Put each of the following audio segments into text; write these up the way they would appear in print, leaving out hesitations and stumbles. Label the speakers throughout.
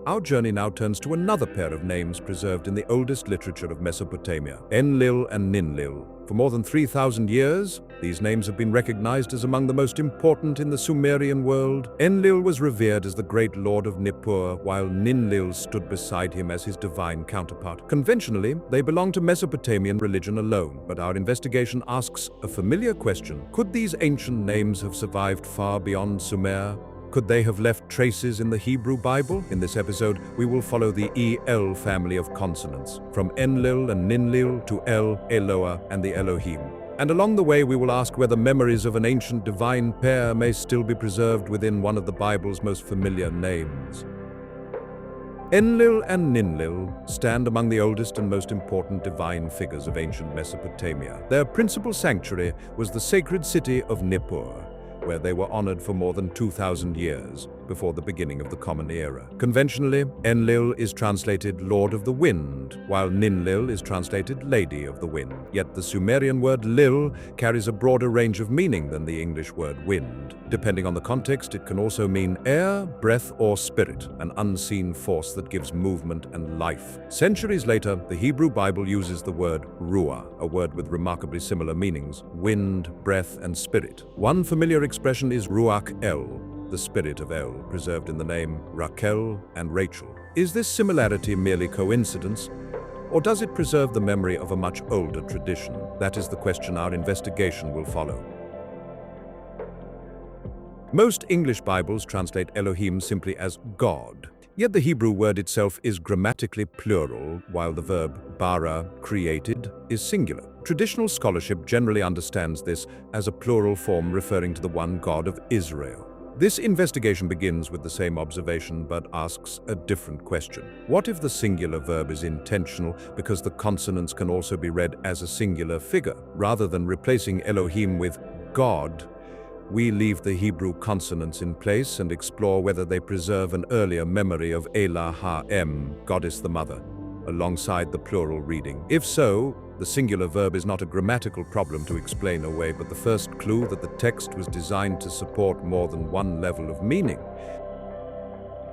Speaker 1: Our journey now turns to another pair of names preserved in the oldest literature of Mesopotamia, Enlil and Ninlil. For more than 3,000 years, these names have been recognized as among the most important in the Sumerian world. Enlil was revered as the great lord of Nippur, while Ninlil stood beside him as his divine counterpart. Conventionally, they belong to Mesopotamian religion alone, but our investigation asks a familiar question. Could these ancient names have survived far beyond Sumer? Could they have left traces in the Hebrew Bible? In this episode, we will follow the El family of consonants, from Enlil and Ninlil to El, Eloah, and the Elohim. And along the way, we will ask whether memories of an ancient divine pair may still be preserved within one of the Bible's most familiar names. Enlil and Ninlil stand among the oldest and most important divine figures of ancient Mesopotamia. Their principal sanctuary was the sacred city of Nippur, where they were honored for more than 2,000 years before the beginning of the Common Era. Conventionally, Enlil is translated Lord of the Wind, while Ninlil is translated Lady of the Wind. Yet the Sumerian word Lil carries a broader range of meaning than the English word wind. Depending on the context, it can also mean air, breath, or spirit, an unseen force that gives movement and life. Centuries later, the Hebrew Bible uses the word ruah, a word with remarkably similar meanings: wind, breath, and spirit. One familiar expression is ruach El, the spirit of El, preserved in the name Raquel and Rachel. Is this similarity merely coincidence, or does it preserve the memory of a much older tradition? That is the question our investigation will follow. Most English Bibles translate Elohim simply as God, yet the Hebrew word itself is grammatically plural, while the verb bara, created, is singular. Traditional scholarship generally understands this as a plural form referring to the one God of Israel. This investigation begins with the same observation but asks a different question. What if the singular verb is intentional because the consonants can also be read as a singular figure? Rather than replacing Elohim with God, we leave the Hebrew consonants in place and explore whether they preserve an earlier memory of Elah Ha-Em, Goddess the Mother, alongside the plural reading. If so, the singular verb is not a grammatical problem to explain away, but the first clue that the text was designed to support more than one level of meaning.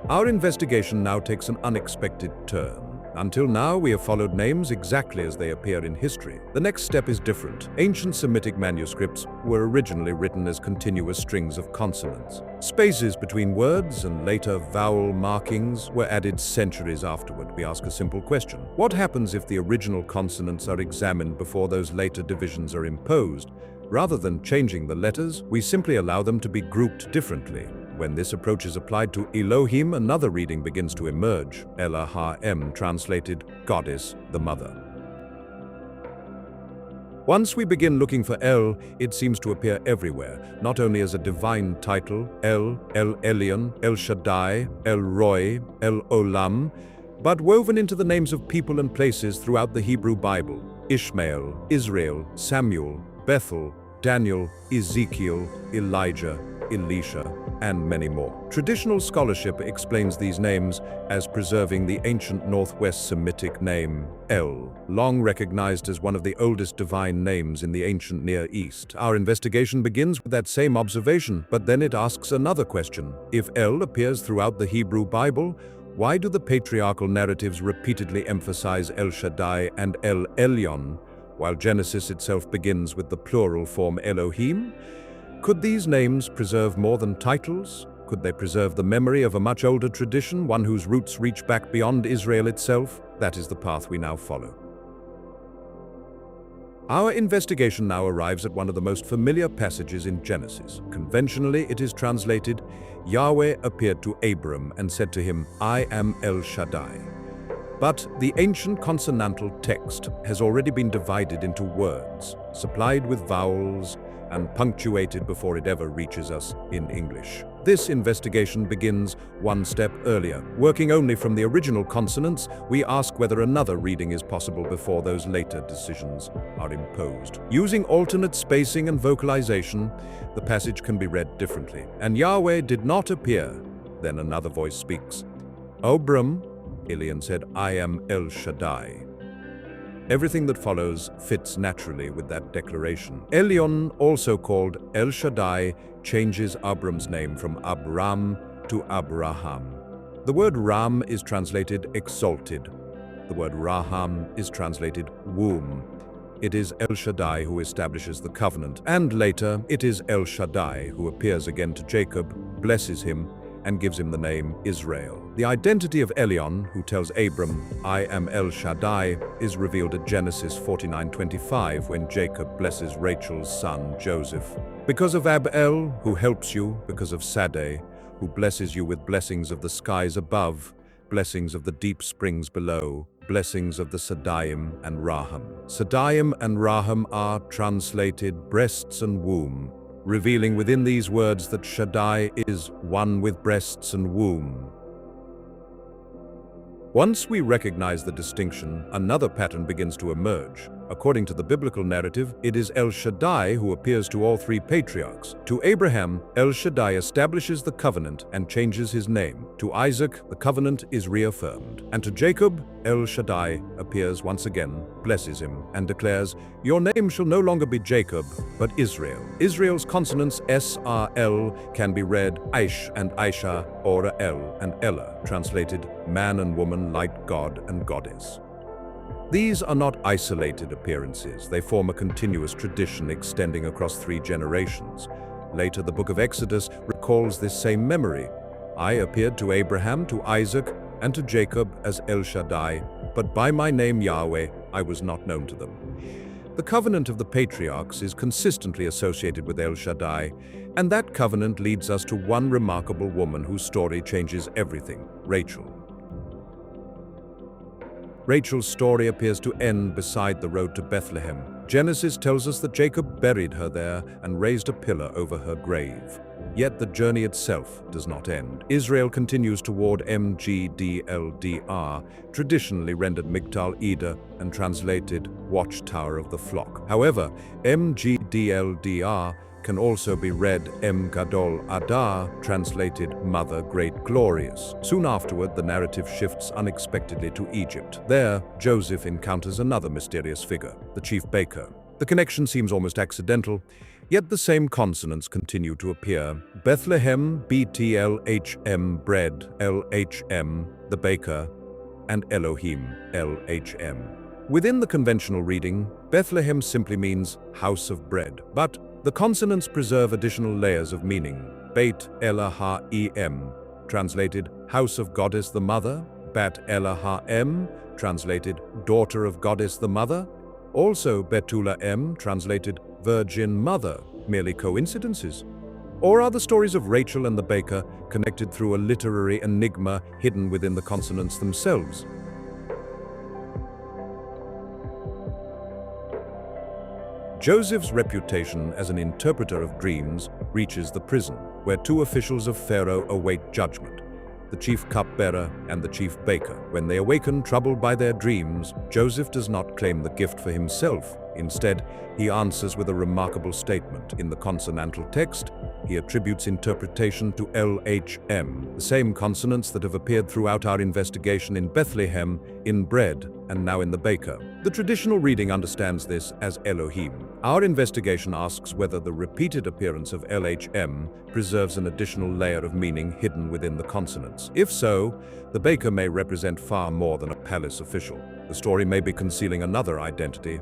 Speaker 1: Our investigation now takes an unexpected turn. Until now, we have followed names exactly as they appear in history. The next step is different. Ancient Semitic manuscripts were originally written as continuous strings of consonants. Spaces between words and later vowel markings were added centuries afterward. We ask a simple question. What happens if the original consonants are examined before those later divisions are imposed? Rather than changing the letters, we simply allow them to be grouped differently. When this approach is applied to Elohim, another reading begins to emerge. Elah Ha-Em, translated Goddess the Mother. Once we begin looking for El, it seems to appear everywhere, not only as a divine title, El Elyon, El Shaddai, El Roy, El Olam, but woven into the names of people and places throughout the Hebrew Bible: Ishmael, Israel, Samuel, Bethel, Daniel, Ezekiel, Elijah, Elisha, and many more. Traditional scholarship explains these names as preserving the ancient Northwest Semitic name, El, long recognized as one of the oldest divine names in the ancient Near East. Our investigation begins with that same observation, but then it asks another question. If El appears throughout the Hebrew Bible, why do the patriarchal narratives repeatedly emphasize El Shaddai and El Elyon, while Genesis itself begins with the plural form Elohim? Could these names preserve more than titles? Could they preserve the memory of a much older tradition, one whose roots reach back beyond Israel itself? That is the path we now follow. Our investigation now arrives at one of the most familiar passages in Genesis. Conventionally, it is translated, Yahweh appeared to Abram and said to him, I am El Shaddai. But the ancient consonantal text has already been divided into words, supplied with vowels, and punctuated before it ever reaches us in English. This investigation begins one step earlier. Working only from the original consonants, we ask whether another reading is possible before those later decisions are imposed. Using alternate spacing and vocalization, the passage can be read differently. And Yahweh did not appear. Then another voice speaks. Abram, Elian said, I am El Shaddai. Everything that follows fits naturally with that declaration. Elyon, also called El Shaddai, changes Abram's name from Abram to Abraham. The word Ram is translated exalted. The word Raham is translated womb. It is El Shaddai who establishes the covenant, and later it is El Shaddai who appears again to Jacob, blesses him, and gives him the name Israel. The identity of Elion, who tells Abram, "I am El Shaddai," is revealed at Genesis 49:25 when Jacob blesses Rachel's son Joseph. Because of Ab-El, who helps you, because of Sadeh, who blesses you with blessings of the skies above, blessings of the deep springs below, blessings of the Sadaim and Raham. Sadaim and Raham are translated breasts and womb, revealing within these words that Shaddai is one with breasts and womb. Once we recognize the distinction, another pattern begins to emerge. According to the biblical narrative, it is El Shaddai who appears to all three patriarchs. To Abraham, El Shaddai establishes the covenant and changes his name. To Isaac, the covenant is reaffirmed. And to Jacob, El Shaddai appears once again, blesses him, and declares, "Your name shall no longer be Jacob, but Israel." Israel's consonants S-R-L can be read Aish and Aisha, or El and Ella, translated man and woman, light God and goddess. These are not isolated appearances. They form a continuous tradition extending across 3 generations. Later, the book of Exodus recalls this same memory. "I appeared to Abraham, to Isaac, and to Jacob as El Shaddai, but by my name Yahweh I was not known to them." The covenant of the patriarchs is consistently associated with El Shaddai, and that covenant leads us to one remarkable woman whose story changes everything: Rachel. Rachel's story appears to end beside the road to Bethlehem. Genesis tells us that Jacob buried her there and raised a pillar over her grave. Yet the journey itself does not end. Israel continues toward Mgdldr, traditionally rendered Migdal Eder and translated Watchtower of the Flock. However, Mgdldr can also be read Gadol Adar, translated Mother Great Glorious. Soon afterward, the narrative shifts unexpectedly to Egypt. There, Joseph encounters another mysterious figure, the chief baker. The connection seems almost accidental, yet the same consonants continue to appear. Bethlehem, BTLHM, bread, LHM, the baker, and Elohim, LHM. Within the conventional reading, Bethlehem simply means house of bread, but the consonants preserve additional layers of meaning. Beit Elohim, translated House of Goddess the Mother. Bat Elohim, translated Daughter of Goddess the Mother. Also Betula M, translated Virgin Mother. Merely coincidences? Or are the stories of Rachel and the baker connected through a literary enigma hidden within the consonants themselves? Joseph's reputation as an interpreter of dreams reaches the prison, where 2 officials of Pharaoh await judgment, the chief cupbearer and the chief baker. When they awaken troubled by their dreams, Joseph does not claim the gift for himself. Instead, he answers with a remarkable statement. In the consonantal text, he attributes interpretation to LHM, the same consonants that have appeared throughout our investigation in Bethlehem, in bread, and now in the baker. The traditional reading understands this as Elohim. Our investigation asks whether the repeated appearance of LHM preserves an additional layer of meaning hidden within the consonants. If so, the baker may represent far more than a palace official. The story may be concealing another identity.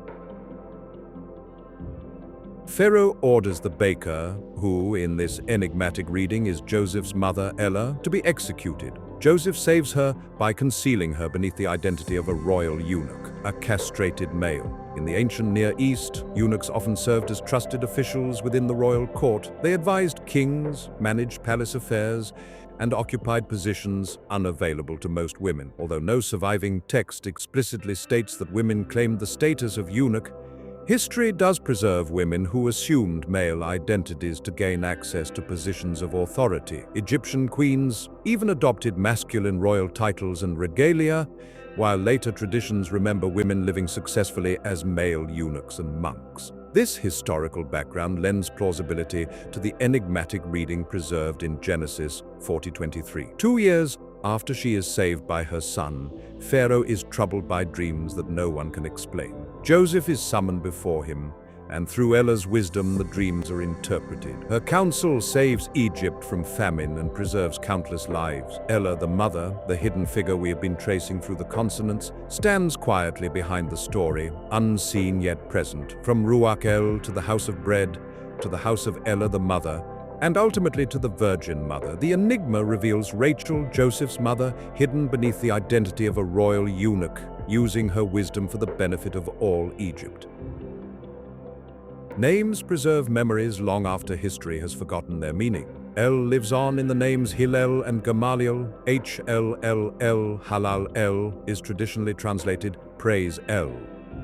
Speaker 1: Pharaoh orders the baker, who in this enigmatic reading is Joseph's mother Ella, to be executed. Joseph saves her by concealing her beneath the identity of a royal eunuch, a castrated male. In the ancient Near East, eunuchs often served as trusted officials within the royal court. They advised kings, managed palace affairs, and occupied positions unavailable to most women. Although no surviving text explicitly states that women claimed the status of eunuch, history does preserve women who assumed male identities to gain access to positions of authority. Egyptian queens even adopted masculine royal titles and regalia, while later traditions remember women living successfully as male eunuchs and monks. This historical background lends plausibility to the enigmatic reading preserved in Genesis 40:23. 2 years after she is saved by her son, Pharaoh is troubled by dreams that no one can explain. Joseph is summoned before him, And through Ella's wisdom, the dreams are interpreted. Her counsel saves Egypt from famine and preserves countless lives. Ella, the mother, the hidden figure we have been tracing through the consonants, stands quietly behind the story, unseen yet present. From Ruach El to the House of Bread, to the House of Ella, the mother, and ultimately to the Virgin Mother, the enigma reveals Rachel, Joseph's mother, hidden beneath the identity of a royal eunuch, using her wisdom for the benefit of all Egypt. Names preserve memories long after history has forgotten their meaning. El lives on in the names Hillel and Gamaliel. HLLL, Halal El, is traditionally translated Praise El.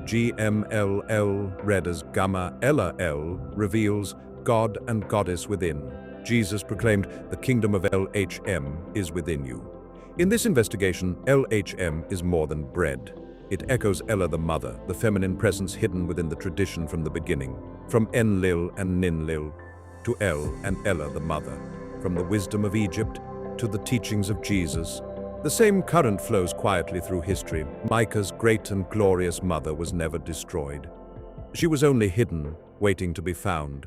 Speaker 1: GMLL, read as Gamma Ella El, reveals God and Goddess within. Jesus proclaimed, "The kingdom of LHM is within you." In this investigation, LHM is more than bread. It echoes Ella the mother, the feminine presence hidden within the tradition from the beginning. From Enlil and Ninlil to El and Ella the mother. From the wisdom of Egypt to the teachings of Jesus. The same current flows quietly through history. Micah's great and glorious mother was never destroyed. She was only hidden, waiting to be found.